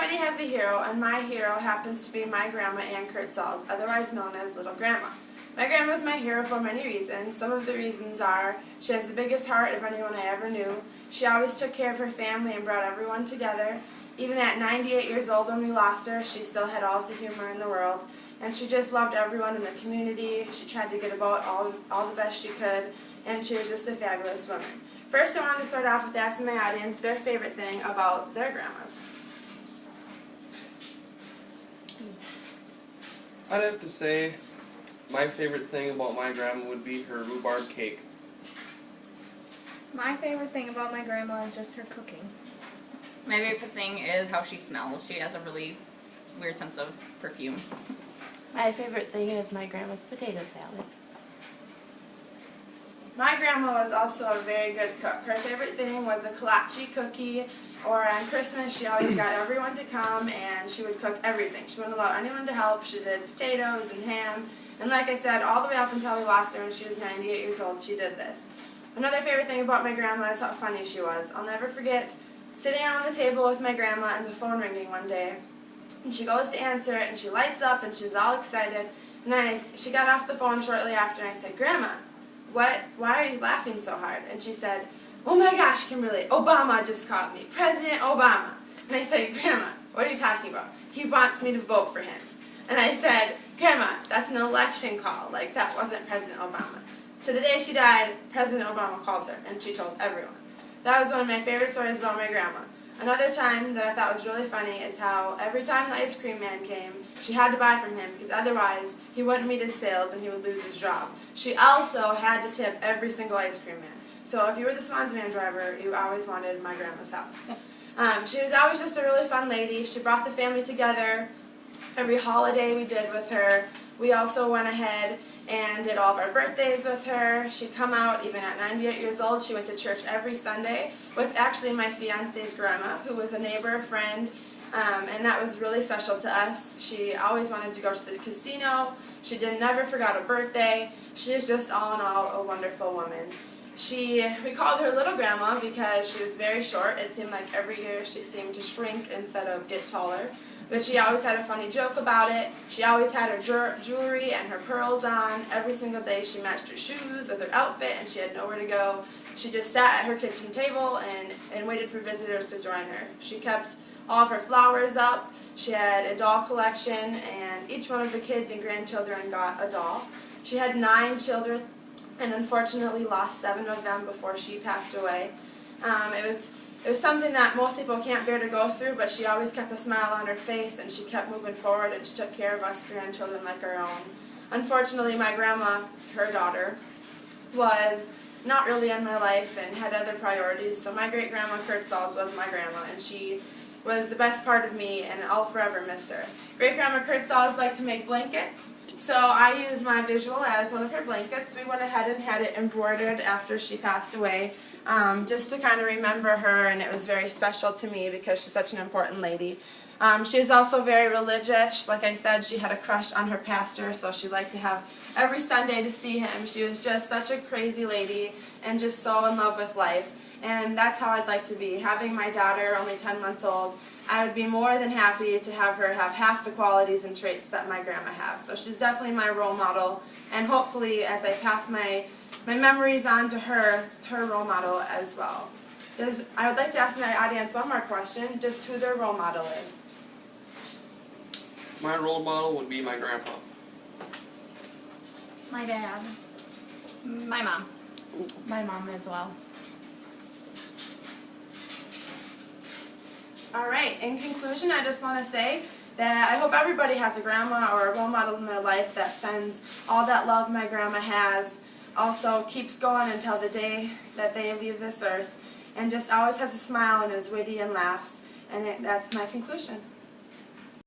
Everybody has a hero, and my hero happens to be my grandma, Ann Kurtzels, otherwise known as Little Grandma. My grandma is my hero for many reasons. Some of the reasons are she has the biggest heart of anyone I ever knew. She always took care of her family and brought everyone together. Even at 98 years old when we lost her, she still had all of the humor in the world. And she just loved everyone in the community. She tried to get about all the best she could, and she was just a fabulous woman. First, I want to start off with asking my audience their favorite thing about their grandmas. I'd have to say my favorite thing about my grandma would be her rhubarb cake. My favorite thing about my grandma is just her cooking. My favorite thing is how she smells. She has a really weird sense of perfume. My favorite thing is my grandma's potato salad. My grandma was also a very good cook. Her favorite thing was a kolache cookie, or on Christmas she always got everyone to come and she would cook everything. She wouldn't allow anyone to help. She did potatoes and ham, and like I said, all the way up until we lost her when she was 98 years old, she did this. Another favorite thing about my grandma is how funny she was. I'll never forget sitting around the table with my grandma and the phone ringing one day, and she goes to answer it and she lights up and she's all excited, and she got off the phone shortly after and I said, "Grandma, why are you laughing so hard?" And she said, "Oh my gosh, Kimberly, Obama just called me, President Obama." And I said, "Grandma, what are you talking about? He wants me to vote for him." And I said, "Grandma, that's an election call, like that wasn't President Obama." To the day she died, President Obama called her and she told everyone. That was one of my favorite stories about my grandma. Another time that I thought was really funny is how every time the ice cream man came, she had to buy from him because otherwise he wouldn't meet his sales and he would lose his job. She also had to tip every single ice cream man. So if you were the Swans van driver, you always wanted my grandma's house. She was always just a really fun lady. She brought the family together. Every holiday we did with her. We also went ahead and did all of our birthdays with her. She'd come out even at 98 years old. She went to church every Sunday with actually my fiance's grandma, who was a neighbor, friend, and that was really special to us. She always wanted to go to the casino. She never forgot a birthday. She was just all in all a wonderful woman. We called her Little Grandma because she was very short. It seemed like every year she seemed to shrink instead of get taller. But she always had a funny joke about it. She always had her jewelry and her pearls on. Every single day she matched her shoes with her outfit and she had nowhere to go. She just sat at her kitchen table and waited for visitors to join her. She kept all of her flowers up. She had a doll collection and each one of the kids and grandchildren got a doll. She had 9 children and unfortunately lost 7 of them before she passed away. It was something that most people can't bear to go through, but she always kept a smile on her face and she kept moving forward and she took care of us grandchildren like our own. Unfortunately, my grandma, her daughter, was not really in my life and had other priorities, so my great-grandma Kurtzels was my grandma, and she was the best part of me, and I'll forever miss her. Great-grandma Kurtzels liked to make blankets, so I used my visual as one of her blankets. We went ahead and had it embroidered after she passed away, just to kind of remember her, and it was very special to me because she's such an important lady. She was also very religious. Like I said, she had a crush on her pastor, so she liked to have every Sunday to see him. She was just such a crazy lady and just so in love with life. And that's how I'd like to be. Having my daughter, only 10 months old, I would be more than happy to have her have half the qualities and traits that my grandma has. So she's definitely my role model, and hopefully as I pass my memories on to her role model as well. I would like to ask my audience one more question, just who their role model is. My role model would be my grandpa. My dad. My mom. My mom as well. All right, in conclusion, I just want to say that I hope everybody has a grandma or a role model in their life that sends all that love my grandma has, also keeps going until the day that they leave this earth, and just always has a smile and is witty and laughs. And that's my conclusion.